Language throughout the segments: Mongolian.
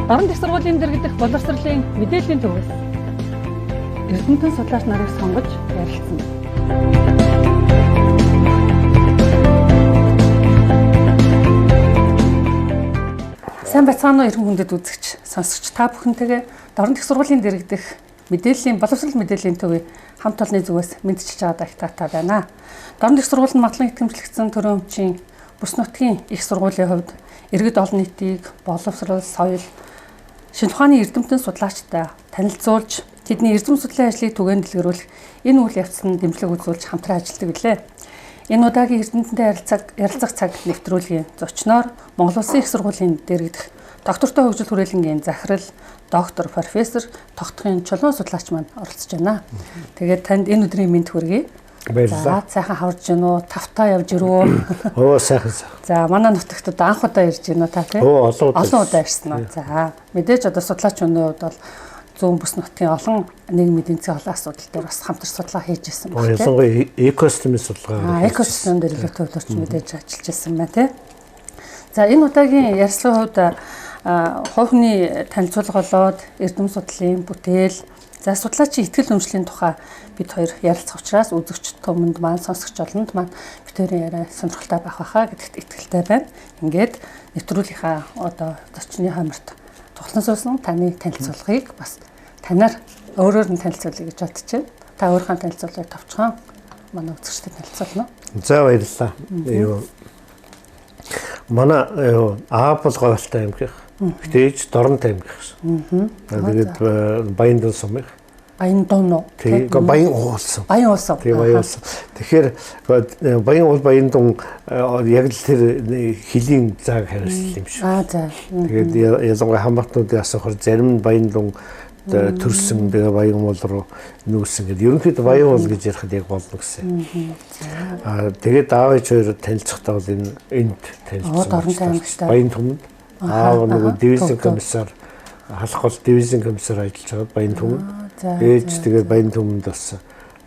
Орон их сургуулийн дэргэдэх боловсролын мэдээллийн төвөөс эрдэмтэн судлаач нарыг сонгож ярилцсан. Сайн байцгаана уу эрхэм хүндэт үзэгч, сонсогч та бүхэнтэйгээ Орон их сургуулийн дэргэдэх мэдээллийн боловсрол мэдээллийн төвийн хамт олонны зүгээс мэдчилж байгаа дагтаатай байна. Орон их сургууль нь матлан итгэмжлэгдсэн төрийн өмчийн бүс нутгийн их сургуулийн хувьд иргэд олон нийтийг боловсрол, соёл, шинэ ухааны эрдэмтэн судлаачтай танилцуулж тэдний эрдэм судлалын ажлыг түгээн дэлгэрүүлэх энэ үйл явцанд дэмжлэг үзүүлж хамтран ажилладаг билээ. Энэ удаагийн эрдэмтэнтэй ярилцах цаг нэвтрүүлгийн зочноор Монгол Улсын их сургуулийн дэргэдэх доктортой хөгжил хүрээлэнгийн захирал доктор профессор тогтхын чулуун судлаач маань оролцож байна. Тэгээд танд энэ өдрийн мэнд хүргэе. Баярлалаа. За сайхан хаварж гин үү? Тавтаа явж ирүү? Оо сайхан. За манай нутагтад анх удаа ирж гин үү та тийм? Олон удаа ирсэн үү? За мэдээж одоо судлаач өнөө хувьд бол зүүн бүс нутгийн олон нийгмийн эдийн засгийн олон асуудал дээр бас хамтарч судалгаа хийж ирсэн байна. Ялангуяа экосистемийн судалгаа. Экосистем дээр илүү төвлөрч мэдээж ажиллаж ирсэн байна тийм. За энэ удаагийн ярилцлагын хувьд хувийн танилцуулга болоод эрдэм судлалын бүтээл, за судлаачийн ихтгэл өмчлийн тухай бид хоёр ярилцах учраас үзэгч түмэнд маань сонсогч олонд маань бид хоёрын яриа сонирхолтой байх байхаа гэдэгт итгэлтэй байна. Ингээд нэвтрүүлгийнхаа одоо зочны хамарт тухлан суусан таны танилцуулгыг бас танаар өөрөөр нь танилцуулъя гэж бодож байна. Та өөрийнхөө танилцуулгыг товчхон манай үзэгчдэд танилцуулна уу? За баярлалаа. Манай Аапл Говьтай аймгийнх, Бүтээж Доронтой аймгийнх. Тэгээд Баян сумын Баян дуун уу? Тийм, Баян уулсан. Баян уулсан. Тийм, Баян уулсан. Тэгэхээр Баян дуун яг л тэр хөлийн зааг хариуцлаа юм шиг. За. Тэгээд ялангуяа хамаатнуудын асуухаар зарим нь Баян дуун төрсөн тэгээ Баян уул руу нүүсэн гэдэг. Ерөнхийдөө Баян уул гэж ярихад яг болно гэсэн. Тэгээд аав ээж хоёр танилцахдаа бол энд танилцсан. Баян түмэнд аав нөгөө дивизийн комиссар халах бол дивизийн комиссар ажиллаж байгаа Баян түмэнд. Ээж тэгээд Баян түмэнд бас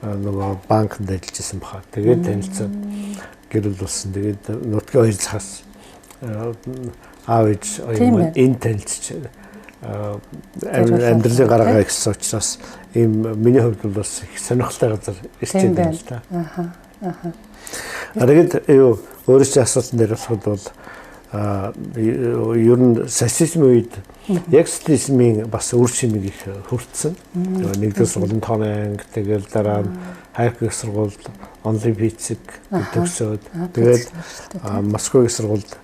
нөгөө банкнд ажиллаж исэн баха. Тэгээд танилцсан гэрэл болсон. Тэгээд нутгийн хоёр цаас аав ээж хоёр энд танилцж амьдралын гараагаа ихсэн учраас ийм миний хувьд бол бас их сонирхолтой газар ирчээд байна л да. Тэгээд өөрөөсөө асуултан дээр болоход бол ер нь социализмын үед яг социализмын бас үр шимийг их хүртсэн. Нэгдүгээр сургуулийн тооны анги, тэгэл дараа нь хайрх их сургууль, онлайн физик төгсөөд тэгээд Москвагийн сургуульд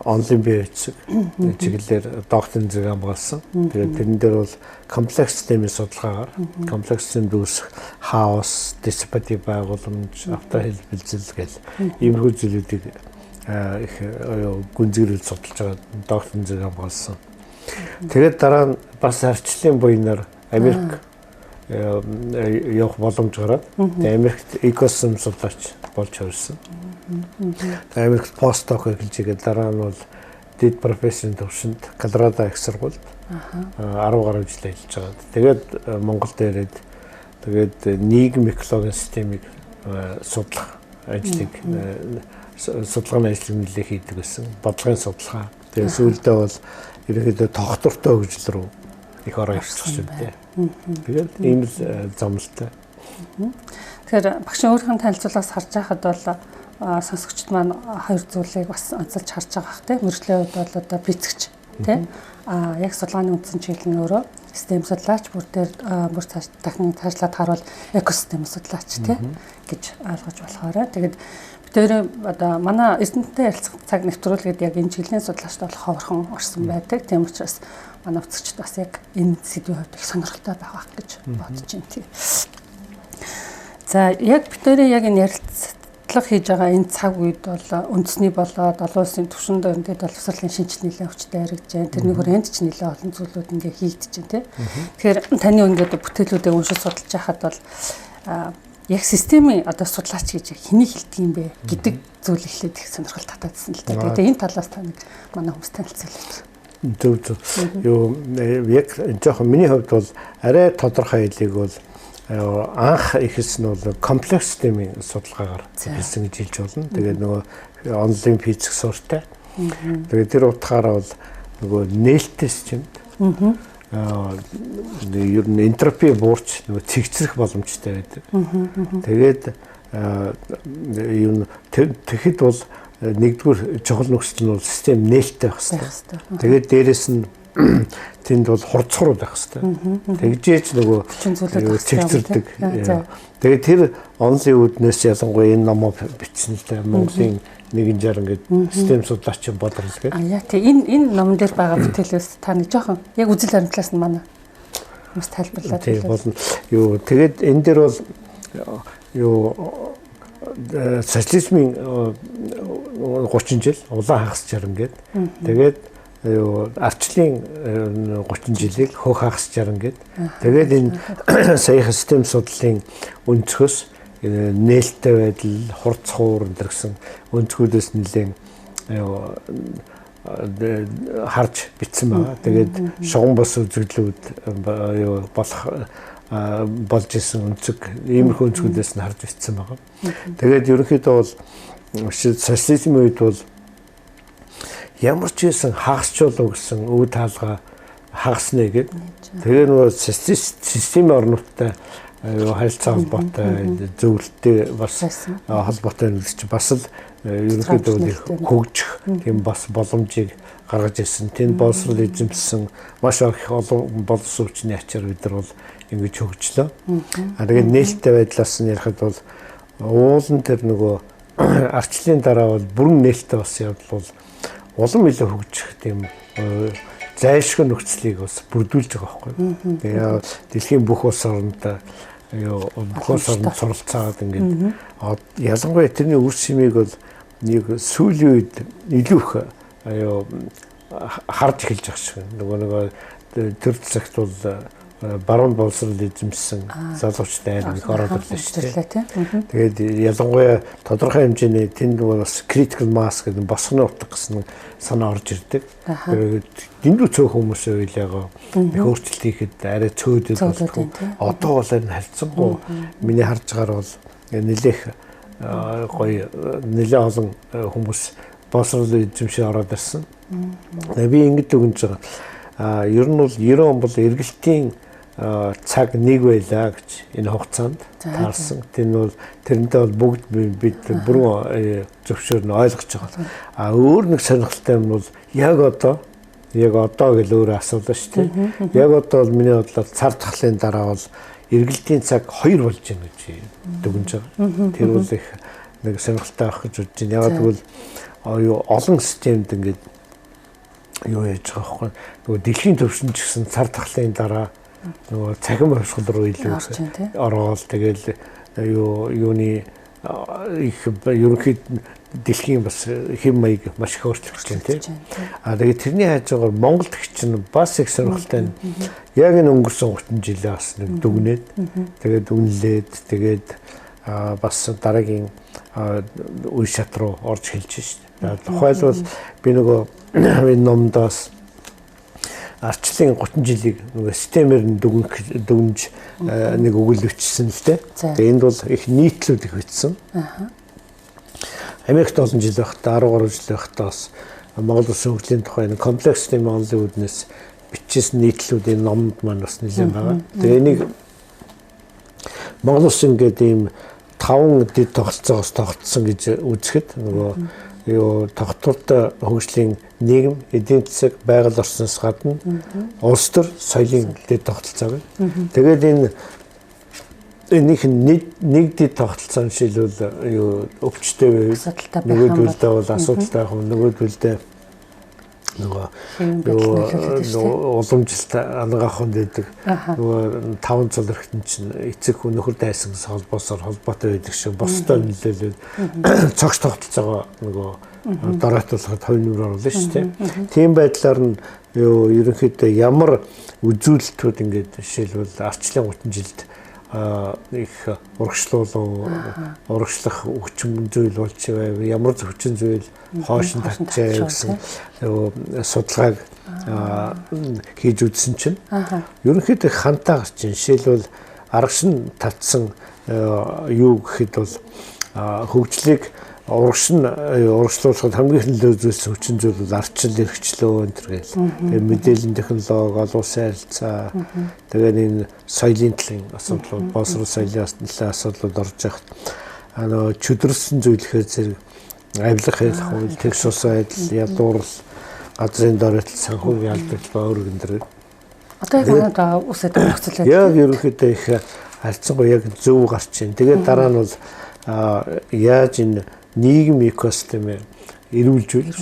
онлайн бие бичиг чиглэлээр докторийн зэрэг хамгаалсан. Тэгээд тэрэн дээр бол комплекс системийн судалгаагаар комплекс системд үүсэх хаос, диспатив байгууламж, автохилбэлзэл гэл иймэрхүү зүйлүүдийг их гүнзгийрэл судалж байгаа докторийн зэрэг хамгаалсан. Тэгээд дараа нь бас арчлалын буйнаар Америк явах боломж гараад Америкт экосистем судлаач болж хувирсан. Америкт постдок эхэлж игээд дараа нь бол дэд профессорын төвшөнд Колорадо их сургуульд 10 гаруй жил ажиллаж байгаа. Тэгээд Монголд ирээд тэгээд нийгэм экологийн системийг судлах ажлыг судалгааны ажлыг нэлээд хийдэг гэсэн. Бодлогын судалгаа. Тэгээд сүүлдээ бол ерөнхийдөө тогтвортой хөгжил рүү их ороо ирчихсэн дээ. Тэгээд ийм л замлалтай. Тэгэхээр багшийн өөрийнхөө танилцуулгаас харж байхад бол сонсогчд маань хоёр зүйлийг бас онцолж харж байгаа хэ. Мөрөгчлийн хувьд бол одоо физикч тий. Яг судалгааны үндсэн чиглэл нь өөрөө систем судлаач, бүр цааш дахин цаашлаад харуул экосистем судлаач тий гэж ойлгож болохоор. Тэгээд бид өөрөө одоо манай эрдэмтэнтэй ярилцах цаг нэвтрүүлгээд яг энэ чиглэлийн судлаачд бол ховорхон орсон байдаг. Тийм учраас манай үзэгчд бас яг энэ сэдвийн хувьд их сонирхолтой байх гэж бодож байна тий. За яг бид нарын яг энэ ярилцлага хийж байгаа энэ цаг үед бол үндэсний болоод олон улсын түвшинд ингээд боловсролын шинжил нэлээд хүчтэй харагдж байна. Тэрний хүрээнд ч нэлээд олон зүйлүүд ингээд хийгдэж байна тий. Тэгэхээр таны ингээд бүтээлүүдээ уншиж судалж байхад бол яг системийн одоо судлаач гэж хэнийг хэлдэг юм бэ гэдэг зүйл эхлээд их сонирхол татаадсан л да. Тэгээд энэ талаас та нэг манай хүмүүс танилцуулъя. Яг жоохон миний хувьд бол арай тодорхой хэлийг бол анх ихэлсэн нь бол комплекс системийн судалгаагаар хэлсэн гэж хэлж болно. Тэгээд нөгөө онлайн физик суурьтай. Тэгээд тэр утгаараа бол нөгөө нээлттэй системд Ер нь энтропи буурч нөгөө цэгцрэх боломжтой байдаг. Тэгээд ер нь тэгэхэд бол нэгдүгээр чухал нөхцөл нь бол систем нээлттэй байх хэрэгтэй. Тэгээд дээрэс нь тэнд бол хурцхруу байх хэрэгтэй. Тэгжээч нөгөө цэгцэрдэг. Тэгээд тэр онлын үүднээс ялангуяа энэ номоо бичсэнтэй Монголын 160 гэдэг систем судлаач бодрол гэдэг. Яа тийм энэ номон дээр байгаа бүтээлээс та нэг жоохон яг үзэл баримтлаас нь манай хүмүүс тайлбарлаад тийм болно. Юу тэгээд энэ дээр бол юу социализмын 30 жил улаан хагас 60 гэдэг. Тэгээд юу арчлын 30 жилийг хөөх хагас 60 гэдэг. Тэгээд энэ саяхан систем судлалын өнцгөөс нээлттэй байдал, хурц хуур энэ гэсэн өнцгүүдээс нэлээд харж бичсэн байгаа. Тэгээд шугам бос үзэгдлүүд болж исэн өнцөг, иймэрхүү өнцгүүдээс нь харж бичсэн байгаа. Тэгээд ерөнхийдөө бол социализмын үед бол ямар ч байсан хагасчлуу гэсэн өв таалга хагаснаа гэд. Тэгээ нөгөө системийн орнуудтай харилцаа холбоотой зөвлөлттэй бас холбоотой нөлөөлж бас л ерөнхийдөө хөгжих тийм бас боломжийг гаргаж ирсэн. Тэнд боловсрол эзэмшсэн маш их олон боловсон хүчний ачаар бид нар бол ингэж хөгжлөө. Тэгээд нээлттэй байдлаас нь ярихад бол уулан тэр нөгөө арчлын дараа бол бүрэн нээлттэй бас явдал бол улам илүү хөгжих тийм зайлшгүй нөхцөлийг бас бүрдүүлж байгаа байхгүй. Тэгээ дэлхийн бүх улс орнод бүх улс орнод суралцаад ингээд ялангуяа тэрний үр шимийг бол нэг сүүлийн үед илүү их харж эхэлж байгаа шиг. Нөгөө тэр цагт бол баруун боловсрол эзэмшсэн залуучтай айл их ороод ирлээ шүү дээ. Тэгээд ялангуяа тодорхой хэмжээний тэнд бас critical mass гэдэг босгоны утга гэсэн санаа орж ирдэг. Дэндүү цөөх хүмүүс уйлаагаа их өөрчлөлт хийхэд арай цөөдөд болдог. Одоо бол энэ харьцангуй миний харж байгаа бол нэлээх гоё нэлээ олон хүмүүс боловсрол эзэмшээ ороод ирсэн. Би ингэж өгнж байгаа. Ер нь бол 90 он бол эргэлтийн цаг нэг байлаа гэж энэ хугацаанд таарсан. Тэр нь бол тэрнтэй бол бүгд бид бүрэн зөвшөөр нь ойлгож байгаа. Өөр нэг сонирхолтой юм бол яг одоо гэж өөрөө асуулаа шүү дээ. Яг одоо бол миний бодлоор цар тахлын дараа бол эргэлтийн цаг 2 болж байна гэж дүгнэж байгаа. Тэр бол их нэг сонирхолтой байх гэж бодож байна. Яг тэгвэл олон системд ингээд юу яаж байгаа вэ? Нөгөө дэлхийн төвшин ч гэсэн цар тахлын дараа нөгөө цахим хувьсгал руу илүү ороод тэгэл юуны их ерөнхийд дэлхийн бас хэм маяг маш их өөрчлөгдөж байна тийм. Тэгээд тэрний хайж байгаа Монголд чинь бас их сонирхолтой. Яг энэ өнгөрсөн 30 жилээ бас нэг дүгнээд тэгээд үнэлээд тэгээд бас дараагийн үе шат руу орж хэлж шээ. Тухайлбал би нөгөө энэ номдоос арчлын 30 жилийг нөгөө системээр нь дүгнж нэг өгөл өчсөн л дээ. Тэгээ энд бол их нийтлүүд их бичсэн. Америкт олон жил байхдаа 13 жил байхдаа бас Монгол Улсын хөгжлийн тухай нэг комплекс системийн онлын үүднээс бичсэн нийтлүүд энэ номд маань бас нэлээд байгаа. Тэгээ энийг Монгол Улсын гэдэг ийм 5 дэд тогтолцоогоос тогтсон гэж үзэхэд нөгөө тогтвортой хөгжлийн нийгэм, эдийн засаг, байгаль орчноос гадна улс төр соёлын дэд тогтолцоо байна. Тэгээд энийх нэг дэд тогтолцоо жишээлбэл өвчтэй байв. Нөгөөдөлдөө бол асуудалтай байх, нөгөөдөлдөө уламжилт ангаахын дэдэг нөгөө 5 цол өрхтөн чинь эцэг нөхөр дайсан холбоосоор холбоотой байдаг шиг бостой нөлөөлөл цогц тогтолцоогоо нөгөө дороотуулахад хойноор оруулна шүү дээ. Тийм байдлаар нь ерөнхийдөө ямар үзүүлэлтүүд ингээд жишээлбэл арчлын 30 жилд их урагшлах хүчин зүйл болж байв. Ямар хүчин зүйл хоошин татчаа гэсэн судалгааг хийж үзсэн чинь ерөнхийдөө хантаа гарч ин жишээлбэл арга шин татсан юу гэхэд бол хөгжлийг урагшлуулахад хамгийн нөлөө үзүүлсэн хүчин зүйл бол ардчил эрхчлөө энэ төр гэл. Тэгээ мэдээллийн технологи, олон улсын харилцаа, тэгээ энэ соёлын талын асуудлууд, боловсрол соёлын асуудлууд орж явах. Чөдрөлсөн зүйлхээр зэрэг авилга хийх хууль, тэгш ус байдал, ядуурл, газрын доройтол, санхүүгийн алдагч ба өөр гэндрэг. Одоо яг манай үсэд нөхцөл байдал. Яг ерөнхийдөө их харьцангуй яг зөв гарч ийн. Тэгээд дараа нь бол яаж энэ нийгэм экосистемээ эрүүлжүүлж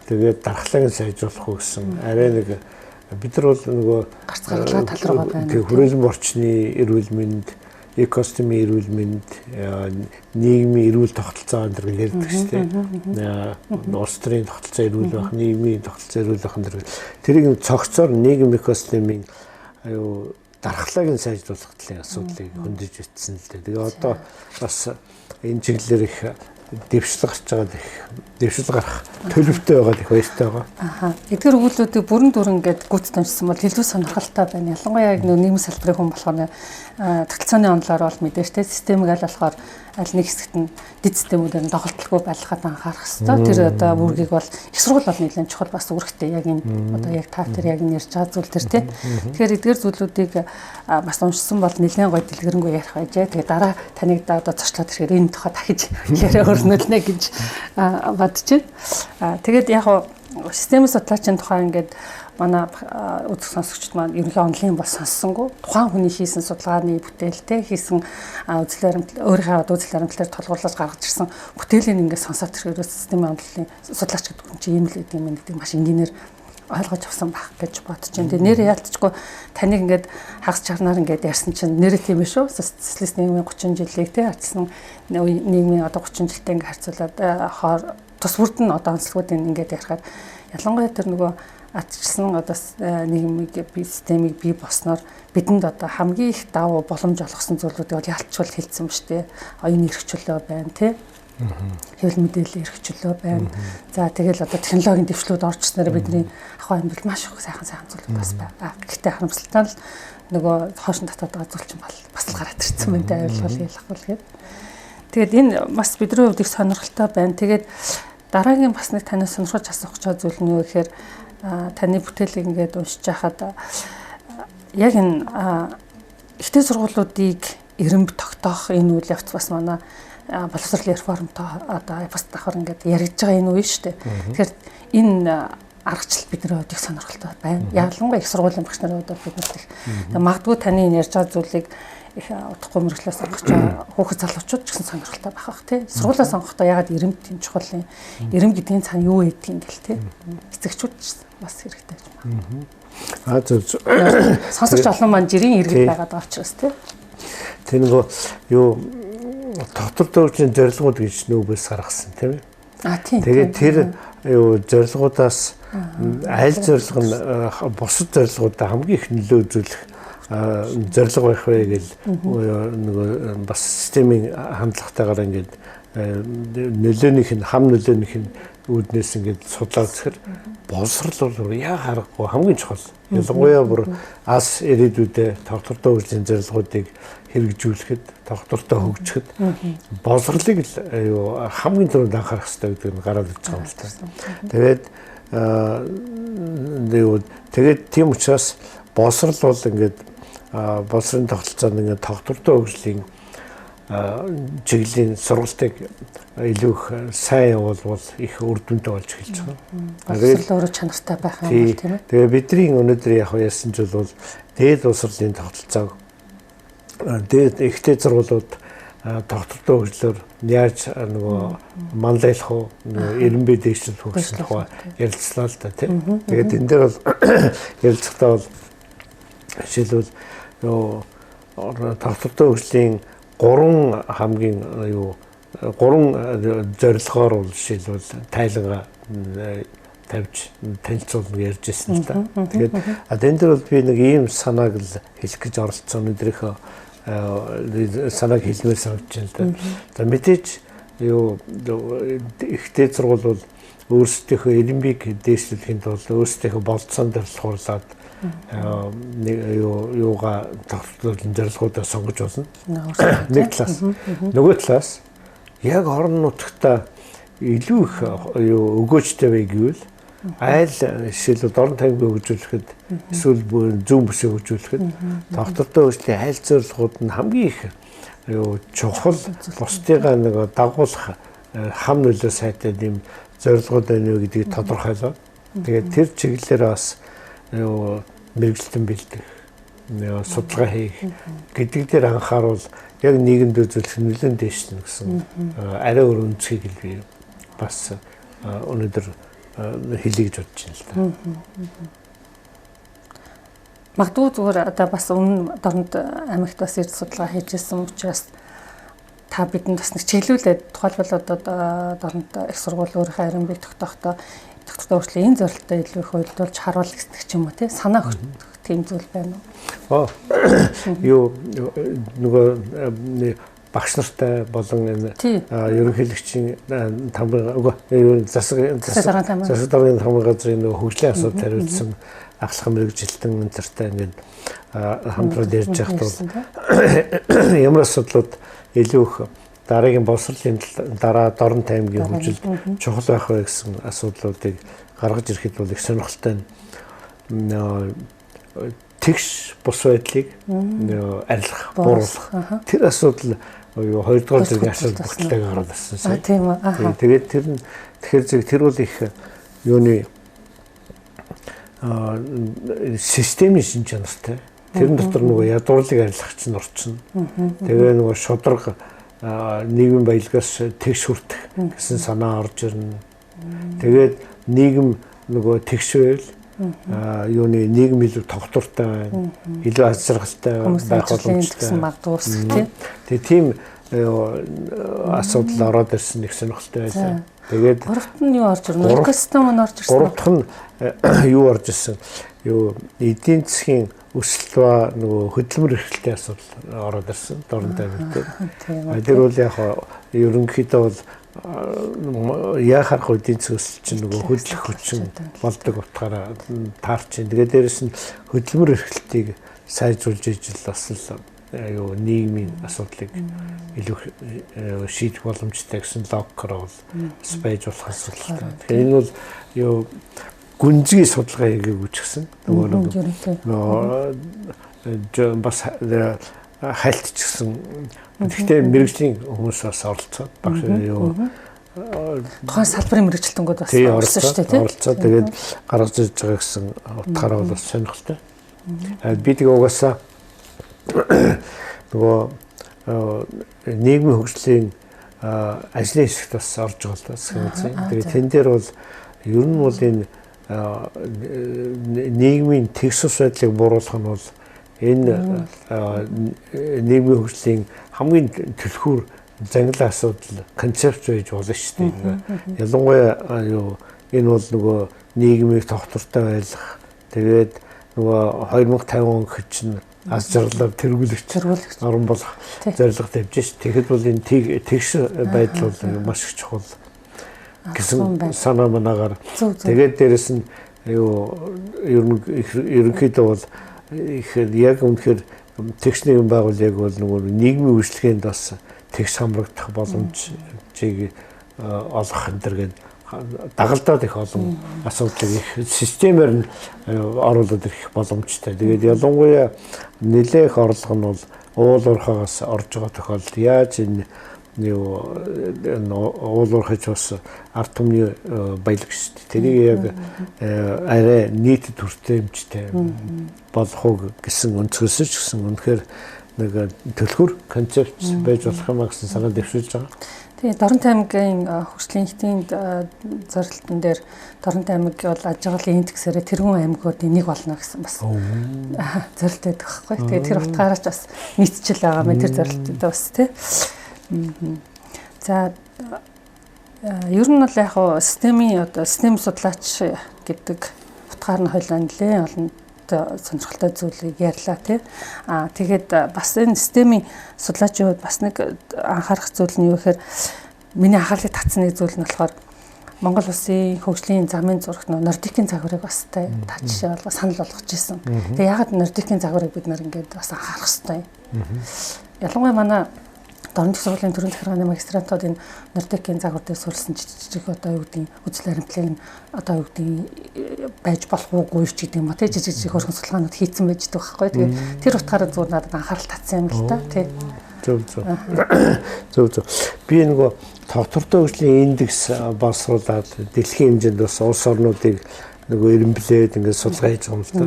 тэгээд дархлааг сайжруулах уу гэсэн арай нэг бид нар бол нөгөө гарцгаалаа тал руугаа байна. Хүрээлэн орчны эрүүл мэнд, экосистемийн эрүүл мэнд, нийгмийн эрүүл тогтолцоо энэ ярьдаг шүү дээ. Улс төрийн тогтолцоо эрүүл байх, нийгмийн тогтолцоо эрүүл байх энэ тэрийг цогцоор нийгэм экосистемийн дархлааг нь сайжруулах талын асуудлыг хөндөж итсэн л дээ. Тэгээ одоо бас энэ чиглэлээр их дэвшил гарч байгаа их дэвшил гарах төлөвтэй байгаа их баяртай байгаа. Эдгээр өгүүлбэрүүдийг бүрэн дүрэн ингээд гүйцэд уншсан бол илүү сонирхолтой байна. Ялангуяа яг нийгмийн салбарын хүн болохоор тогтолцооны онолоор бол мэдээж тэ системийг аль болохоор аль нэг хэсэгт нь дэд системүүдээр нь доголдолгүй байлгахад анхаарах хэрэгтэй. Тэр одоо үүргийг бол их сургууль бол нэлээд чухал бас үүрэгтэй яг энэ одоо яг та тэр яг энэ ярьж байгаа зүйл төр тэ. Тэгэхээр эдгээр зүйлүүдийг бас уншсан бол нэлээд гоё дэлгэрэнгүй ярих байжээ. Тэгээ дараа таныг одоо зочлоод ирэхээр энэ тухай дахиж яриа өрнөлнө гэж бодож байна. Тэгээд яг системийн судлаачийн тухай ингээд манай үзэх сонсогчд маань ерөнхий онлын бас сонссонгүй тухайн хүний хийсэн судалгааны бүтээлтэй хийсэн үзэл баримтлал өөрийнхөө үзэл баримтлалаар толгуурлаж гаргаж ирсэн бүтээлийн ингээд сонсоод ирэхээр системийн онлын судлаач гэдэг хүн чинь ийм л гэдэг юм гэдэг маш энгийнээр ойлгож авсан байх гэж бодож байна. Тэгээ нэр яалтчгүй таныг ингээд хагас чарнаар ингээд ярьсан чинь нэрээ тийм ээ шүү. Социалист нийгмийн 30 жилийг тий арчсан нийгмийн одоо 30 жилтэй ингээд харьцуулаад тус бүрд нь одоо онцлогуудыг ингээд ярихад ялангуяа тэр нөгөө атчсан одоо нийгмийг системийг бий болсноор бидэнд одоо хамгийн их давуу боломж олгосон зүйлүүдийг бол ялцчул хэлсэн ба штэ. Оюуны эрхчлөө байна тий. Хэвлэл мэдээллийн эрхчлөө байна. За тэгэл одоо технологийн дэвшлүүд орчсноор бидний ахуй амьдрал маш их сайхан зүйлүүд бас байна. Гэхдээ харамсалтай нь нөгөө хоошин татаад байгаа зүйл чинь бас л гараад ирсэн байна дээ ойлгол ялахгүй л гээд. Тэгээд энэ бас бидний хувьд их сонирхолтой байна. Тэгээд дараагийн бас нэг танаас сонирхож асуух гэж зүйл нь юу гэхээр таны бүтээлийг ингээд уншиж байхад яг энэ ихтэй сургуулиудыг эренб тогтоох энэ үйл явц бас манай боловсролын реформтой одоо бас давхар ингээд яригдж байгаа энэ үе шүү дээ. Тэгэхээр энэ аргачлал бидний хувьд их сонирхолтой байна. Ялангуяа их сургуулийн багш нарын хувьд бид нарт их магадгүй таны энэ ярьж байгаа зүйлийг их удахгүй мөрөглөө сонгож байгаа хүүхэд залуучууд ч гэсэн сонирхолтой байх бах тий. Сургуулаа сонгохдоо ягаад эренб тийм чухал юм. Эренб гэдгийн цаана юу байдгийг ингээл тий. Эцэгчүүд бас хэрэгтэй гэж байна. Зөв. Сонсогч олон маань жирийн иргэн байгаад байгаа учраас тий. Тэр нөгөө юу доктор дөрвийн зорилгууд гэж нүүбээс гаргасан тийм ээ. Тийм. Тэгээд тэр юу зорилгоудаас аль зорилго нь бусад зорилгуудаа хамгийн их нөлөө үзүүлэх зорилго байх вэ гэж нөгөө бас системийн хандлагатайгаар ингээд нөлөөнийх нь хам нөлөөнийх нь үүднээс ингээд судлаад зэхэр боловсрол бол яа харахгүй хамгийн чухал. Ялангуяа бүр ас ирээдүйдээ доктортой хөгжлийн зорилгоодыг хэрэгжүүлэхэд, доктортой хөгжихэд боловсролыг л хамгийн түрүүнд анхаарах хэрэгтэй гэдэг нь гараад ирж байгаа юм л та. Тэгээд тийм учраас боловсрол бол ингээд боловсролын тогтолцоонд ингээд доктортой хөгжлийн чиглэлийн сургалтыг илүү их сайн явуулбал их үр дүнтэй болж эхэлж байгаа. Боловсрол өөрөө чанартай байх юм бол тийм ээ. Тэгээ бидний өнөөдөр яг ярьсан зүйл бол дээд боловсролын тогтолцоог дээд ихтэй сургуулиуд доктортой хөгжлөөр яаж нөгөө манлайлах уу, эренбэ дэвшлэл хөгжлөх уу ярилцлаа л да тийм. Тэгээд энэ дээр бол ярилцахтаа бол жишээлбэл доктортой хөгжлийн 3 хамгийн зорилгоор бол жишээлбэл тайлга тавьж танилцуулна ярьж ирсэн л да. Тэгээд энэ дээр бол би нэг ийм санааг л хэлэх гэж оролцсон өнөөдрийнхөө санааг хэлмээр санагдаж байна л да. За мэдээж ихтэй сургууль бол өөрсдийнхөө эренбийг дээшлүүлэхэд бол өөрсдийнхөө болцоонд дарлахуурлаад юугаа докторийн зорилгоудаа сонгож болно. Нэг талаас. Нөгөө талаас яг орон нутгата илүү их өгөөжтэй бай гэвэл айл жишээлбэл дорн таймыг хөгжүүлэхэд эсвэл зүүн бүсийг хөгжүүлэхэд доктортой хөгжлийн айл зорилгууд нь хамгийн их чухал бусдыгаа нэг дагуулах хам нөлөө сайтай юм зорилгууд байна гэдгийг тодорхойлоо. Тэгээд тэр чиглэлээр бас мэрэгчлэн бэлдэх, судалгаа хийх гэдэг дээр анхааруул яг нийгэмд үзүүлэх нөлөөнд дэвшнэ гэсэн арай өөр өнцгийг хэлбий бас өнөөдөр хэлье гэж бодож байна л да. Магадгүй зүгээр одоо бас өмнө дорнод аймагт бас ирж судалгаа хийжсэн учраас та бидэнд бас нэг чиглүүлээд тухайлбал одоо дорнод их сургууль өөрийнхөө харин бий тогтоохдоо доктортой хөгжлийн энэ зорилттой илүү их уйлдуулж харуулах гэдэг ч юм уу тий санаа өгөх тийм зүйл байна уу? Юу нөгөө багш нартай болон энэ ерөнхийлөгчийн засаг даргын тамгын газрын нөгөө хөгжлийн асуудал хариуцсан ахлах мэрэгжилтэн энтертэй ингээд хамтраад ярьж байхад бол ямар асуудлууд илүү их дараагийн боловсролын дараа дорн таймгийн хөгжилд чухал байх вэ гэсэн асуудлуудыг гаргаж ирэхэд бол их сонирхолтой нь тэгш бус байдлыг арилгах, бууруулах тэр асуудал хоёрдугаар зэргийн асуудал бүгдлийг гараад ирсэн. Тийм үү. Тэгээд тэр бол их юуны системийн шин чанартай. Тэрэн дотор нөгөө ядуурлыг арилгах чинь орчин. Тэгээ нөгөө шудраг нийгмийн баялгаас тэгш хүртэх гэсэн санаа орж ирнэ. Тэгээд нийгэм нөгөө тэгш байл юуны нийгэм илүү тогтвортой байна. Илүү аз жаргалтай байх боломжтой. Тэгээ тийм асуудал ороод ирсэн их сонирхолтой байлаа. Тэгээд гуравт нь юу орж ирнэ? Экосистем нь орж ирсэн. Гуравт нь юу орж ирсэн? Юу эдийн засгийн өсөлт ба нөгөө хөдөлмөр эрхлэлтийн асуудал ороод ирсэн. Дорн таймд. Тэр бол яг ерөнхийдөө бол яа харах эдийн засгийн өсөлт чинь нөгөө хөдлөх хүчин болдог утгаараа таарч байна. Тэгээд дээрэс нь хөдөлмөр эрхлэлтийг сайжруулж ижил бас л юу нийгмийн асуудлыг илүү шийдэх боломжтой гэсэн логикоор бол байж болох асуудалтай. Тэгэхээр энэ бол юу гүнзгий судалгаа хийгээгүй ч гэсэн нөгөө бас хайлтчихсан. Гэхдээ мэрэгжлийн хүмүүс бас оролцоод багш юу тухайн салбарын мэрэгчлэнгүүд бас орсон шүү дээ. Оролцоод тэгээд гаргаж ирж байгаа гэсэн утгаараа бол сонирхолтой. Би тэгээ угаасаа нөгөө нийгмийн хөгжлийн ажлын хэсэгт бас орж байгаа л бас гэсэн. Тэгээд тэн дээр бол ер нь бол энэ нийгмийн тэгш ус байдлыг бууруулах нь бол энэ нийгмийн хөгжлийн хамгийн түлхүүр зангилаа асуудал концепт байж болно шүү дээ. Ялангуяа юу энэ бол нөгөө нийгмийг тогтвортой байлгах. Тэгээд нөгөө 2050 он гэж чинь аз жаргалаар тэргүүлэгч орон болох зорилго тавьж ш. Тэгэхэд бол энэ тэгш байдал бол маш их чухал гэсэн санаа манаагаар. Тэгээд дээрэс нь юу ерөнхийдөө бол их яг үнэхээр тэгш нэгэн байгууллагыг бол нөгөө нийгмийн үйлчлэгээнд бас тэгш хамрагдах боломжийг олгох энэ төр гээд дагалдаад их олон асуудлыг их системээр нь оруулаад ирэх боломжтой. Тэгээд ялангуяа нэлээх орлого нь бол уул уурхаагаас орж байгаа тохиолдолд яаж энэ уул уурхаж бас ард түмний баялаг шүү дээ. Тэрийг яг арай нийтэд хүртээмжтэй болох уу гэсэн өнцгөөс ч гэсэн үнэхээр нэг төлхөр концепт байж болох юм гэсэн санаа дэвшүүлж байгаа. Тэгээ Дорн таймгийн хөгжлийн хотын зорилтын дээр Дорн таймаг бол аж аргалын энд гэсээрээ тэргүүн аймагуудын нэг болно гэсэн бас зорилт байдаг байхгүй. Тэгээ тэр утгаараа ч бас мэдчихэл байгаа мэн тэр зорилттой бас тий. За ер нь бол яг хуу системийн одоо систем судлаач гэдэг утгаар нь хойлоо нэлээд олон сонирхолтой зүйлийг ярьлаа тий. Тэгээд бас энэ системийн судлаачийн хувьд бас нэг анхаарах зүйл нь юу гэхээр миний анхаарлыг татсан нэг зүйл нь болохоор Монгол улсын хөгжлийн замын зурагт нордикийн загварыг бас та жишээ болгож санал болгож ирсэн. Тэгээд ягаад нордикийн загварыг бид нар ингээд бас анхаарах хэрэгтэй. Ялангуяа манай Дорн их сургуулийн төрийн захиргааны магистрантууд энэ Нордекийн загвар дээр сурсан жижиг одоо юу гэдэг үзэл баримтлалыг одоо юу гэдэг байж болох уугүй ч гэдэг юм а тий жижиг хөргөн судалгаанууд хийцэн байж байгаа байхгүй. Тэгээд тэр утгаараа зүгээр надад анхаарал татсан юм л та тий. Зөв. Би нөгөө тогтвортой хөгжлийн индекс боловсруулаад дэлхийн хэмжээнд бас улс орнуудыг нөгөө эренблээд ингээд судалгаа хийж байгаа юм л та.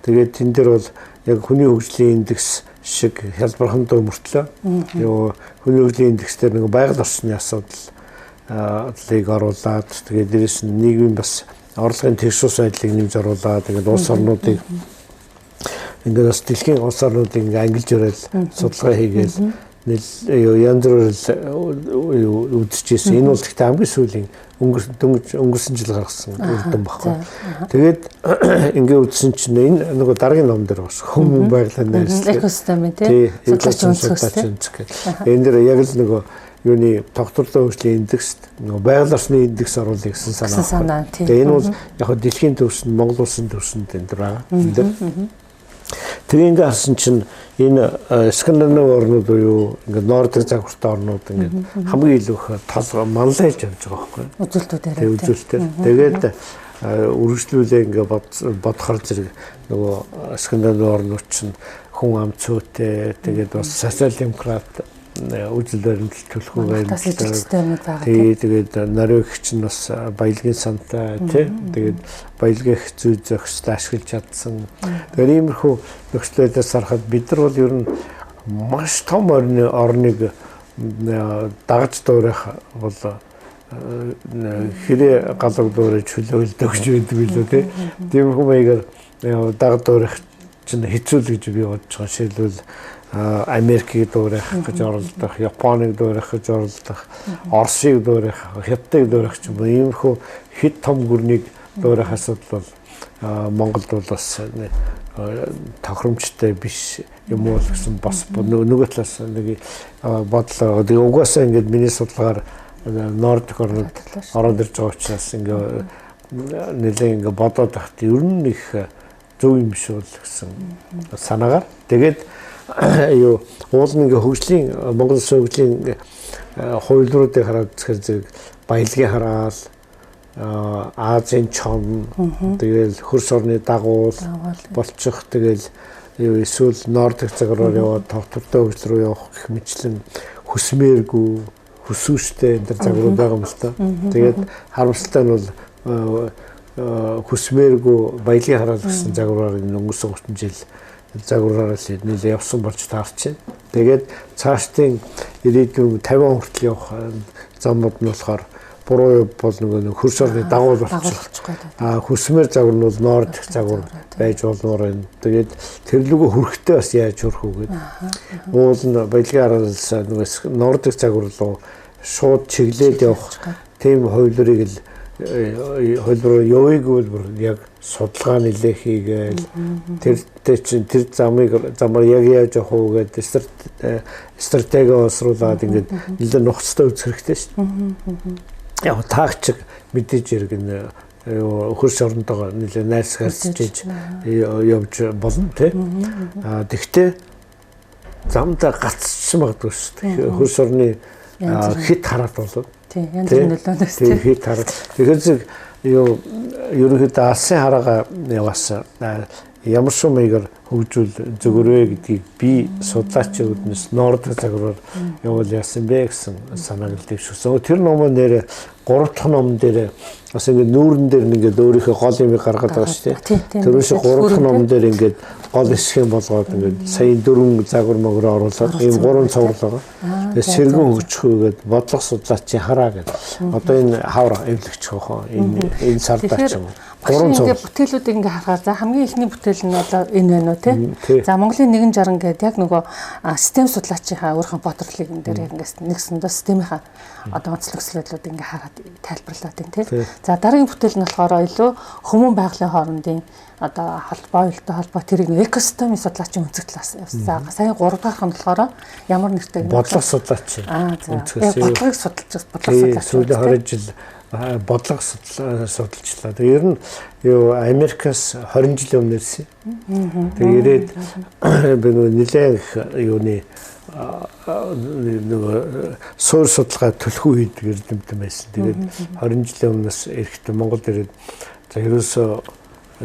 Тэгээд тэн дээр бол яг хүний хөгжлийн индекс шиг хялбархан дөө мөртлөө юу хүний хөгжлийн индекс дээр нэг байгаль орчны асуудлыг оруулаад тэгээд дээрэс нь нийгмийн бас орлогын тэгшүүс байдлыг нэмж оруулаад тэгээд улс орнуудыг ингээд бас дэлхийн улс орнуудыг ингээд ангилж өрөөл судалгаа хийгээл янз бүрээр үдчихсэн. Энэ бол гэхдээ хамгийн сүүлийн өнгөрсөн жил гаргасан үрдэн баггүй. Тэгээд ингээд үдсэн чинь энэ нөгөө дараагийн ном дээр бас хүмүүн байгалийн найрслага экосистем тий судлаач өнцгөөс. Энэ дээр яг л нөгөө юуны тогтвортой хөгжлийн индекст нөгөө байгаль орчны индекс оруулах гэсэн санаа. Тэгээд энэ бол яг хөө дэлхийн төвшөнд Монгол улсын төвшөнд энэ байгаа. Тэгээ ингээд харсан чинь энэ скандинав орнууд буюу ингээд нордик загвартай орнууд ингээд хамгийн илүү их тал манлайлж явж байгаа байхгүй. Үзүүлэлтүүдээр. Үзүүлэлтээр. Тэгээд үргэлжлүүлээ ингээд бодохоор зэрэг нөгөө скандинав орнууд чинь хүн ам цөөтэй тэгээд бас социал демократ үзэл баримтлал төлөхөө байна. Тэгээд Норвеги нь бас баялагын сантай тий. Тэгээд баялагын зүй зохистой ашиглаж чадсан. Тэгээд иймэрхүү нөхцлөөс харахад бид нар бол ер нь маш том орныг дагаж дуурайх бол хэрэг галаг дуурайж хөлөөлдөг гэж байдаг билүү тий. Тиймэрхүү маягаар дагаж дуурайх чинь хэцүү л гэж би бодож байгаа. Жишээлбэл Америкийг дуурайх гэж оролдох, Японыг дуурайх гэж оролдох, Оросыг дуурайх, Хятадыг дуурайх ч юм уу иймэрхүү хэд том гүрнийг дуурайх асуудал бол Монголд бол бас тохиромжтой биш юм уу гэсэн бас нөгөө талаас нэг бодлоо. Тэгээ угаасаа ингээд миний судалгаар Нордик орнууд ороод ирж байгаа учраас ингээд нэлээд ингээд бодоод тахт ер нь их зөв юм биш бол гэсэн санаагаар тэгээд юу уул нэг хөгжлийн Монгол улсын хөгжлийн хувилбаруудыг хараад зэрэг баялагын хараал Азийн чон тэгэл хөрс орны дагуул болчих тэгэл юу эсвэл нордик цагаараа яваад тогтвортой хөгжил рүү явах гэх мэтлэн хүсмээргүй хүсүүштэй энэ загвар байгаа юм л та. Тэгээд харамсалтай нь бол хүсмээргүй баялагын хараал гэсэн загвараар өнгөрсөн 30 жил загвараар л нэлээд явсан болж таарч байна. Тэгээд цаашдын ирээдүйн 50 хүртэл явах замууд нь болохоор буруу бол нөгөө хөрс орны дагуул болчих. Хүсмээр загвар нь бол нордик загвар байж болмоор байна. Тэгээд тэр лүгөө хүрэхтэй бас яаж хүрэх үү гэдэг. Уул нь баялагын хараалаас нөгөө нордик загвар руу шууд чиглээд явах тийм хувилбарыг л хөлбөр явыг бол яг судалгаа нэлээ хийгээл тэр замаар яг яаж явах уу гэдэг стратеги олсруулад ингээд нэлээд нухацтай үзэх хэрэгтэй шүү дээ. Яг таагч мэдээж хэрэг энэ хөрс орондоо нэлээд найрсаг харьцаж явж болно тий. Тэгвэл замдаа гацчихсан магадгүй шүү дээ. Хөрс орны хит хараад болоод тий янз бүрийн нөлөөнөөс тий хит хараад тэгэхээр зэрэг юу ерөнхийдөө алсын хараага бас ямар ч маягаар хөгжүүл зөвгөрөө гэдгийг би судлаач үүднээс нордик загвараар явуул яасан бэ гэсэн санааг л дэвшүүлсэн. Тэр номон дээр 3 дахь ном дээр бас ингээд нүүрэн дээр ингээд өөрийнхөө гол юмыг гаргаад байгаа шүү дээ. Тэр шиг 3 дахь ном дээр ингээд гол хэсэг болгоод ингээд сая 4 загвар мөгрөө оруулаад ийм 3 цоврол байгаа. Тэгээд сэргэн хөгжихөөгээд бодлого судлаачийн хараа гэдэг. Одоо энэ хавар эвлэгч хоо энэ сардаа ч юм уу. Ингээд бүтээлүүдийг ингээ харахаар за хамгийн ихний бүтээл нь одоо энэ байна уу тий. За Монголын 160 гэдэг яг нөгөө систем судлаачийнхаа өөрийнхөө бодлогыг энэ дээр ингээс нэгсэндээ системийнхаа одоо онцлогслолууд ингээ хараад тайлбарлаад байна тий. За дараагийн бүтээл нь болохоор илүү хүмүүн байгалийн хоорондын одоо холбоо уялдаа холбоо тэрийг экосистемийн судлаачийн өнцөг талаас явсан. Сая 3 дахь нь болохоор ямар нэртэй бодлого судлаач. Бодлогыг судалж бодлого судлаач. Сүүлийн 20 жил бодлого судалжлаа. Тэгээ ер нь юу Америкаас 20 жилийн өмнө ирсэн. Тэгээ ирээд би нэлээд юуны нөгөө суур судалгаа төлхөө хийдэг эрдэмтэн байсан. Тэгээд 20 жилийн өмнөөс эрэхтэн Монголд ирээд за ерөөсөө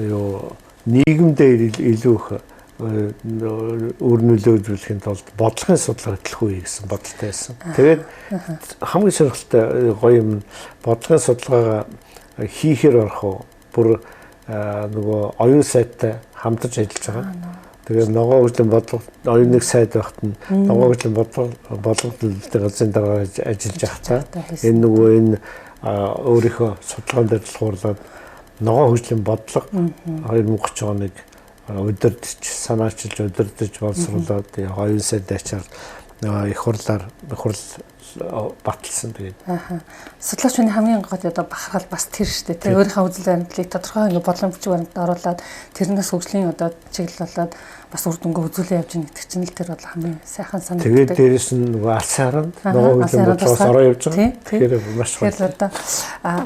юу нийгэмдээ илүү их өөр нөлөөлүүлэхийн тулд бодлогын судалгаа төлхөө хий гэсэн бодолтой байсан. Тэгээд хамгийн сонирхолтой гоё юм бодлогын судалгаагаа хийхээр орох бүр нөгөө оюун сайттай хамтарч ажиллаж байгаа. Тэгээд ногоо хөгжлийн бодлого оюуныг сайд байхад нь ногоо хөгжлийн бодлого төлөвлөлтийн газрын дараа ажиллаж байхдаа энэ нөгөө энэ өөрийнхөө судалгаан дээр тулгуурлаад ногоо хөгжлийн бодлого 2030 оныг удирдах санаачилж удирдах боловсруулад оюун сайд ачаар их хурлаар баталсан тэгээд. Судлаач хүний хамгийн гол одоо бахархал бас тэр шүү дээ. Тэгээ өөрийнхөө үзэл баримтлалыг тодорхой ингээ бодлон бичиг баримтад оруулаад тэрнээс хөгжлийн одоо чиглэл болоод бас үр дүнгээ үзүүлээ явж байгаа гэдэг чинь л тэр бол хамгийн сайхан санагддаг. Тэгээд дээрэс нь нөгөө алсааранд нөгөө хөгжлийн бодлогоос ороо явж байгаа. Тэгэхээр маш гоё. Тэгэхээр одоо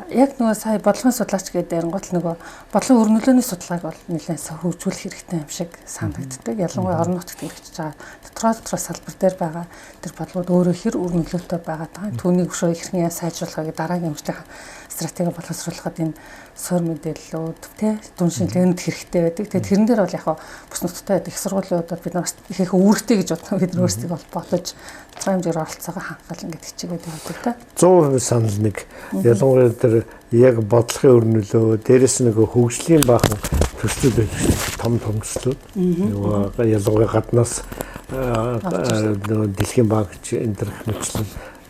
яг нөгөө сая бодлогын судлаач гэдэг нь гол нөгөө бодлогын өр нөлөөний судалгааг бол нэлээд хөгжүүлэх хэрэгтэй юм шиг санагддаг. Ялангуяа орон нутагт хэрэгжиж байгаа дотроо салбар дээр байгаа тэр бодлогод өөрөө хэр үр нөлөөтэй байгаа даа. Түүнийг өшөө хэрхэн сайжруулах гэдэг дараагийн хөгжлийн стратеги боловсруулахад энэ суур мэдээллүүд дүн шинжилгээнд хэрэгтэй байдаг. Тэгээд тэрэн дээр бол яг бус нутагтай байдаг их сургуулийн удаад бид нар их үүрэгтэй гэж бодно. Бид нар өөрсдөө бол бодож тодорхой хэмжээгээр оролцоогоо хангал ингээд хичээгээд явдаг та. 100% санал нэг. Ялангуяа тэр яг бодлогын өр нөлөө, дээрэс нэг хөгжлийн баахан төслүүд байдаг шүү. Том төслүүд. Нөгөө ялангуяа гаднаас дэлхийн банк энэ төр мэтлэн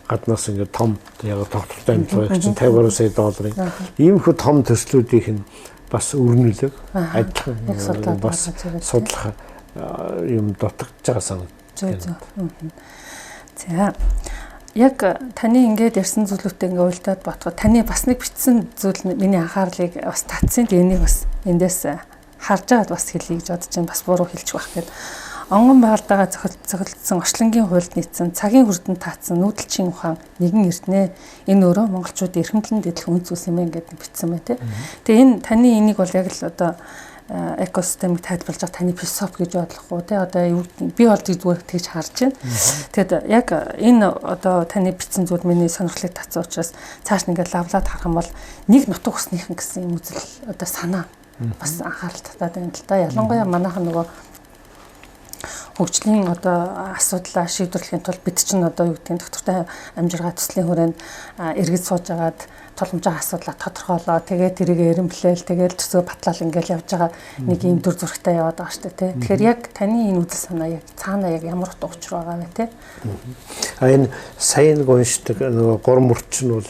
гаднаас ингээд том яг тогтвортой амжилт байх чинь 53 сая долларын иймэрхүү том төслүүдийнх нь бас өрнөлөг адилхан бас судлах юм дутагдж байгаа санагдаж байна. За яг таны ингээд ярьсан зүйлүүтэй ингээд уйлдаад бодоход таны бас нэг бичсэн зүйл миний анхаарлыг бас татсан. Энийг бас эндээс харж байгаад бас хэлье гэж бодож байна. Бас буруу хэлчих байх гэдэг. Онгон байгальтайгаа цохилдсон орчлонгийн хуульд нийцсэн цагийн хүрдэнд таацсан нүүдэлчийн ухаан нэгэн эрдэнэ. Энэ өөрөө монголчуудын эрхэмлэн дэдлэх үн цэс юм гэдэг бичсэн байна тий. Тэгээ энэ таны энийг бол яг л одоо экосистемийг тайлбарлаж байгаа таны философи гэж бодлох уу тий. Одоо юу гэдэг би бол зүгээр тэгж харж байна. Тэгэд яг энэ одоо таны бичсэн зүйл миний сонирхлыг татсан учраас цааш нь ингээд лавлаад харах юм бол нэг нутаг усныхан гэсэн юм үзэл одоо санаа бас анхаарал татаад байна л да. Ялангуяа манайхан нөгөө хөгжлийн одоо асуудлаа шийдвэрлэхийн тулд бид чинь одоо юу гэдэг нь доктортой амжиргаа төслийн хүрээнд эргэж сууж агаад тулгамжаа асуудлаа тодорхойлоо тэгээд тэрийг эренблээл тэгээд төсөө батлал ингээл явж байгаа нэг юм дүр зурагтай яваад байгаа шүү дээ. Тэгэхээр яг таны энэ үзэл санаа яг цаана яг ямар утга учир байгаа вэ те? Энэ сайн нэг уншдаг нөгөө гурван мөрчин бол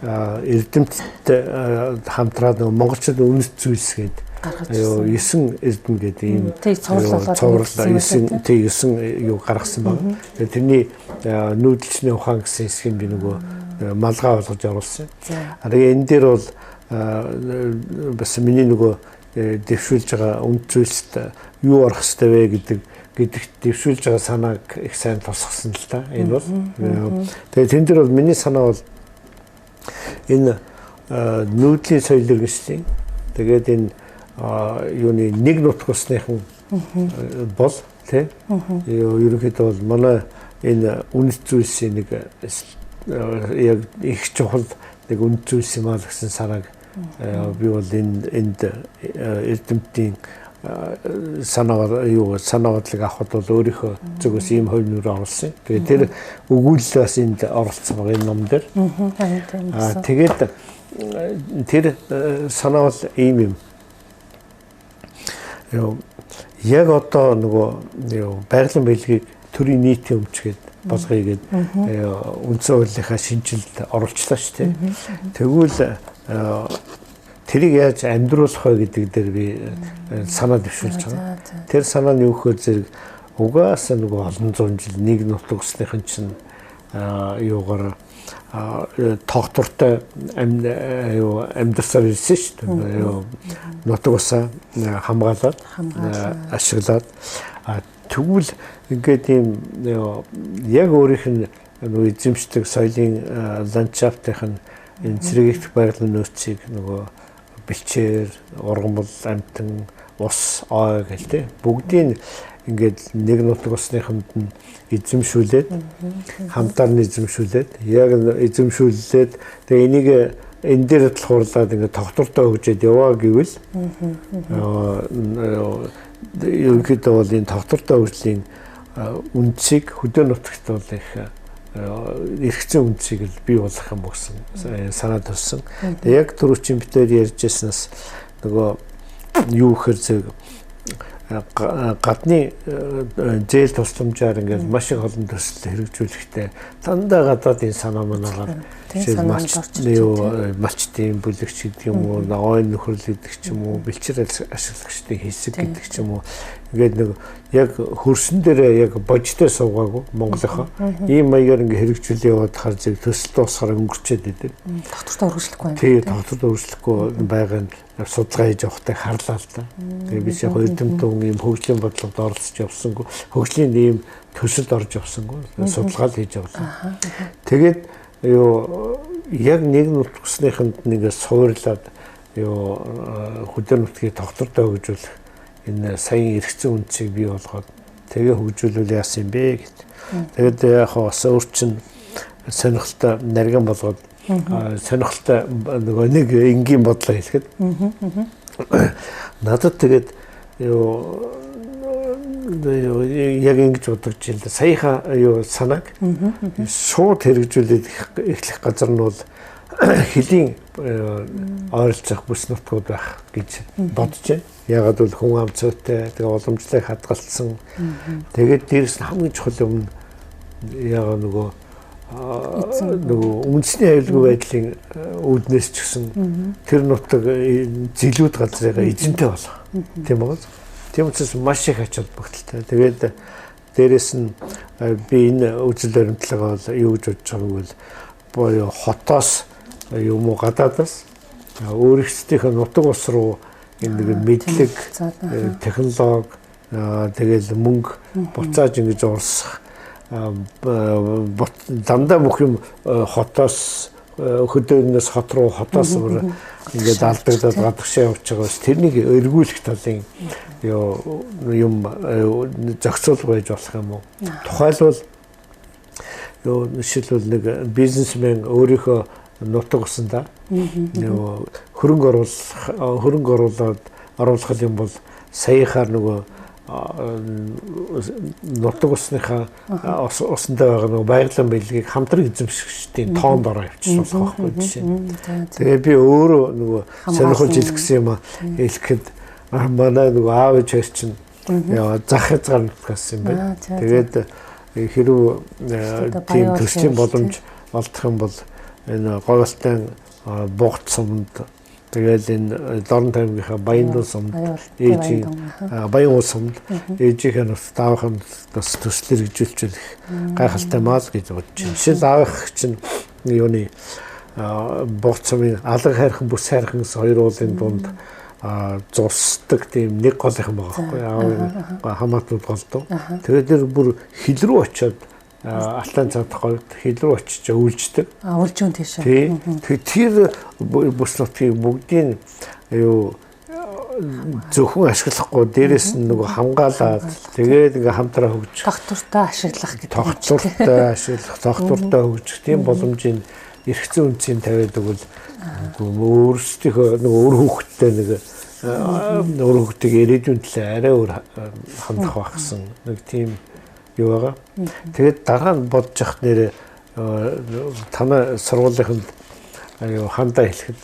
эрдэмтдтэй хамтраад нөгөө монголчууд үнэт зүйлс гэдэг аюу 9 эрдэм гэдэг ийм цуврал 9 юу гаргасан байна. Тэрний нүүдэлчний ухаан гэсэн хэсгийг би нөгөө малгай болгож оруулсан. Тэгээ энэ дээр бол бас миний нөгөө дэвшүүлж байгаа үнд зүйлсд юу орох ёстой вэ гэдэгт дэвшүүлж байгаа санааг их сайн тусгасан л та. Энэ бол тэгээ тэн дээр бол миний санаа бол энэ нүүдлийн соёл иргэншлийн тэгээд энэ юуны нэг нутг усныхан бол тий ерөнхийдөө бол манай энэ үнэт зүйлсийн нэг яг их чухал нэг үнэт зүйлс юм аа гэсэн санааг би бол энд эрдэмтдийн санаагадлыг авахд бол өөрийнхөө зүгээс ийм хувь нэмэр оруулсан. Тэгээд тэр өгүүлэл бас энд оролцсон байгаа энэ ном дээр. Тэгээд тэр санаа бол ийм юм. Яг одоо нөгөө байгалийн бэлгийг төрийн нийтийн өмчгээд болгоё гээд үндсэн хуулийнхаа шинжилэлд оруулчлаа шүү дээ. Тэгвэл тэрийг яаж амьдруулах вэ гэдэг дээр би санаа дэвшүүлж байгаа. Тэр санаа нь юу гэхээр зэрэг угаасаа нөгөө олон зуун жил нэг нутаг усныхан чинь юугаар тогтвортой амьдарсаар ирсэн шүү дээ. Нутаг усаа хамгаалаад ашиглаад тэгвэл ингээд ийм яг өөрийнх нь эзэмшдэг соёлын ландшафтын энэ цэрэгт байгалийн нөөцийг нөгөө бэлчээр, ургамал, амтан, ус ой гэл тэ бүгдийг ингээд нэг нутаг усныханд нь эзэмшүүлээд хамтаар нь эзэмшүүлээд яг эзэмшүүлээд тэгээ энийг энэ дээр тулгуурлаад ингээд тогтвортой өгчээд яваа гэвэл ерөнхийдөө бол энэ тогтвортой өгчлийн үндсийг хөдөө нутагт бол их эргэцэн үндсийг л бий болгох юм гэсэн санаа төрсөн. Тэгээ яг түрүүчийн битээр ярьжсэнээс нөгөө юу гэхээр зөв гадны зээл тусламжаар ингээд маш их олон төсөл хэрэгжүүлэхдээ дандаа гадаадын санаа манаагаар малчтын бүлэгч гэдэг юм уу, ойн нөхрөл гэдэг ч юм уу, бэлчээр ашиглагчдын хэсэг гэдэг ч юм уу. Ингээд нэг яг хөрсөн дээрээ яг божтой суугаагүй Монголынхоо ийм маягаар ингээд хэрэгжүүлээ яваад хар зэрэг төсөл дуусахаар өнгөрчөөд идэв. Тогтвортой өргөжлөхгүй байна. Тий, тогтвортой өргөжлөхгүй байгаа нь судалгаа хийж явахтай харлаа л да. Тэгээ би яг эрдэмтэн ийм хөгжлийн бодлогод оролцож явсангүй, хөгжлийн ийм төсөлд орж явсангүй, судалгаа л хийж явлаа. Тэгээд яг нэг нутгсныханд нэгэ суурлаад хөдөө нутгийг тогтвортой хөгжүүлэх энэ саяын эргэцэн үндсийг бий болгоод тэгээ хөгжүүлвэл яасан юм бэ гэд. Тэгээд яг бас өөрчн сонирхолтой нарийн болгоод сонирхолтой нөгөө нэг энгийн бодлоо хэлэхэд надад тэгээд яг ингэж бодож байна. Саяхан санааг шууд хэрэгжүүлээд эхлэх газар нь бол хөлийн ойролцох бүс нутгууд байх гэж бодож байна. Ягаад бол хүн ам цөөтэй тэгээ уламжлалыг хадгалсан. Тэгээд дээрэс нь хамгийн чухал юм ягаа нөгөө үндэсний аюулгүй байдлын үүднээс ч гэсэн тэр нутаг зэлүүд газрыг эзэнтэй болох. Тийм үү? Тийм учраас маш их ач холбогдолтой. Тэгээд дээрэс нь би энэ үзэл баримтлагаа бол юу гэж бодож байгааг бол боёо хотоос юм уу гадаадаас өөрсдийнхөө нутаг ус руу энэ нэг мэдлэг, технологи, тэгээд мөнгө буцааж ингэж урсах дандаа бүх юм хотоос хөдөөнөөс хот руу хотоос ингээд алдагдаад гадагшаа явж байгаа бас тэрнийг эргүүлэх талын юм зохицуул байж болох юм уу? Тухайлбал жишээлбэл нэг бизнесмен өөрийнхөө нутаг усандаа хөрөнгө оруулах юм бол саяхаар нөгөө нутаг усныхаа усандаа байгаа нөгөө байгалийн бэлгийг хамтран эзэмшигчдийн тоонд ороо явчихсан болох байхгүй жишээ. Тэгээ би өөрөө нөгөө сонирхолж хэлэх гэсэн юм хэлэхэд манай нөгөө аав ээж чинь зах хязгаар нутгаас юм байна. Тэгээд хэрв тийм төслийн боломж олдох юм бол энэ Говьалтай Бугт сумд тэгээд энэ Дорн таймгийнхаа Баян сумд ээжийн Баян сумд ээжийнхээ нас таахын бас төслөр хэрэгжүүлж гайхалтай мал гэж бодож байна. Жишээл аавах чинь юуны Бугт сумын алга хайрхан бүс хайрхан хоёр уулын дунд зурсдаг тийм нэг голынхан байгаа байхгүй аав хамаатнууд голдов. Тэгээд тэр бүр хил рүү очиод Алтан цаадах говьд хил рүү очиж үйлждэг. Үйлжүүн тийш. Тэгээд тэр бүс нутгийг бүгдийг зөвхөн ашиглахгүй дээрэс нь нөгөө хамгаалаад тэгээд ингээ хамтраа хөгжих. Тогтвортой ашиглах гэдэг. Тогтвортой ашиглах, тогтвортой хөгжих тийм боломжийн эргэцэн үндсийг тавиад өгвөл өөрсдийнхөө нөгөө өр хүүхдтэй нэг өр хүүхдийг ирээдүйн төлөө арай өөр хандах багсан нэг тийм юу байгаа. Тэгээд дараа нь бодож явах нэрээ танай сургуулийнханд хандаа хэлэхэд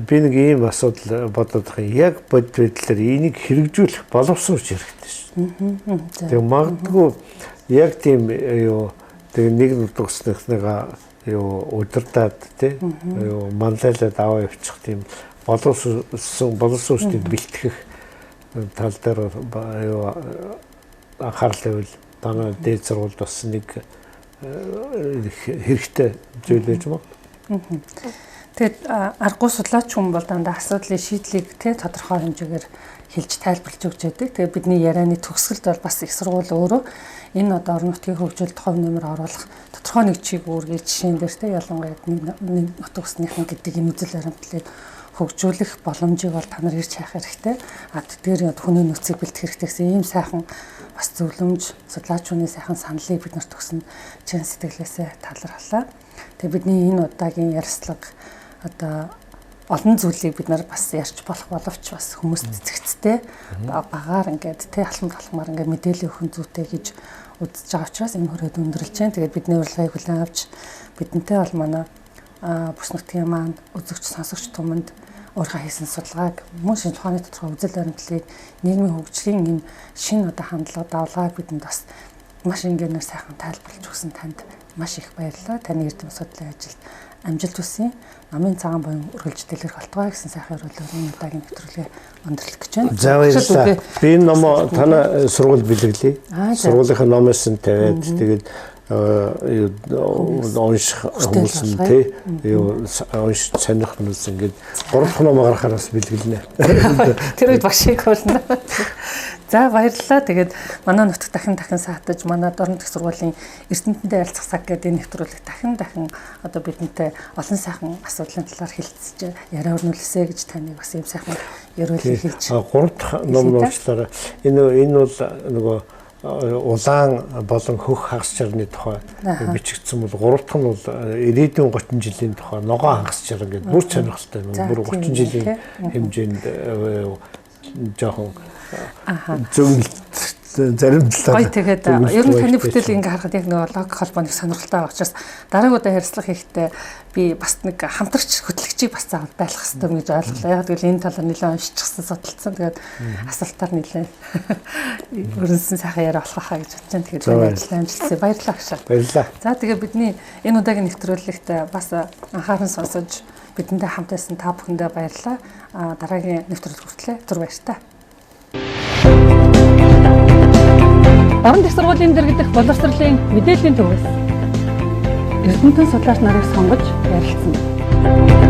би нэг ийм асуудал бодоод байгаа. Яг бодит байдлаар энийг хэрэгжүүлэх боловсруулж хэрэгтэй шүү. Тэгээд магадгүй яг тийм тэгээд нэг нутгсныхныгаа удирдаад тий манлайлаад аваа явчих тийм боловсруулалтыг бэлтгэх тал дээр анхаарал тавил манай дээд сургуульд бас нэг хэрэгтэй зүйл байж байна. Тэгээд аргагүй судлаач хүн бол дандаа асуудлын шийдлийг тодорхой хэмжээгээр хэлж тайлбарлаж өгч байдаг. Тэгээд бидний ярианы төгсгөлд бол бас их сургууль өөрөө энэ одоо орон нутгийн хөгжүүлэлт хувь нэмэр оруулах тодорхой нэг чиг үүргээ жишээн дээр ялангуяа нэг нутаг усныхан гэдэг энэ үзэл баримтлалыг хөгжүүлэх боломжийг бол та нар ирж хайх хэрэгтэй. Тэдгээр хүний нөөцийг бэлтгэх хэрэгтэй гэсэн ийм сайхан бас зөвлөмж, судлаачдын сайхан саналыг бид нарт өгсөн чин сэтгэлээсээ талархлаа. Тэгээ бидний энэ удаагийн ярилцлага одоо олон зүйлийг бид нар бас ярьж болох боловч бас хүмүүст цэгцтэй багаар ингээд алхамаар ингээд мэдээлэл өгөх зүйтэй гэж үзэж байгаа учраас энэ хүрээд өндөрлж जैन. Тэгээд бидний урилгыг хүлээн авч бидэнтэй бол манай бүс нутгийн маань үзэгч сонсогч түмэнд өөрийнхөө хийсэн судалгааг мөн шинж ухааны тодорхой үзэл баримтлалыг нийгмийн хөгжлийн энэ шинэ одоо хандлага давлгааг бидэнд бас маш ингээнээр сайхан тайлбарлаж өгсөн танд маш их баярлалаа. Таны эрдэм судлалын ажилд амжилт хүсье. Намын цагаан буян үргэлж дэлгэрэх болтугай гэсэн сайхан өдрөөр энэ удаагийн нэвтрүүлгээ өндөрлөх гэж байна. За баярлалаа. Би энэ номоо танай сургууль бэлгэлье. Сургуулийнхаа номоос нь тавиад тэгээд унших хүмүүс нь тий уншиж сонирх хүмүүс ингээд 3 дахь ном гаргахаас бэлгэлнэ. Тэр үед багшиг болно. За баярлалаа. Тэгээд манай нутаг дахин саатаж манай дорн дэх сургуулийн эрдэмтэнтэй ярилцах цаг гэдэг нэвтрүүлэг дахин одоо бидэнтэй олон сайхан асуудлын талаар хэлцэж яриа өрнүүлсэ гэж таныг бас юм сайхан яриулъя хэлж. 3 дахь ном нууцлаараа энэ бол нөгөө улаан болон хөх хагас чарны тухай бичигдсэн бол 3 дахь нь бол ирээдүйн 30 жилийн тухай ногоон хагас чар гэдэг бүр сонирхолтой бүр 30 жилийн хэмжээнд жоохон зөвлөлт зарим талаар гоё тэгээд ер нь таны бүтээлийг ингээ харахад яг нөгөө лог холбооны сонирхолтой байгаа учраас дараагийн удаа ярилцлага хийхдээ би бас нэг хамтрагч хөтлөгчийг бас заавал байлгах хэрэгтэй гэж ойлголоо. Яг гэвэл энэ талаар нэлээд уншчихсан судалсан. Тэгээд асуултаар нэлээд өрнөсөн сайхан яриа болох хаа гэж бодож байна. Тэгээд баярлалаа амжилтсаа баярлалаа агшаа. Баярлалаа. За тэгээд бидний энэ удаагийн нэвтрүүлэгт бас анхааран сонсож бидэнтэй хамт байсан та бүхэндээ баярлалаа. Дараагийн нэвтрүүлэг хүртлээр түр баяртай. Дорн дэх сургуулийн дэргэдэх боловсролын мэдээллийн төвөөс эрдэмтэн судлаач нарыг сонгож ярилцсан.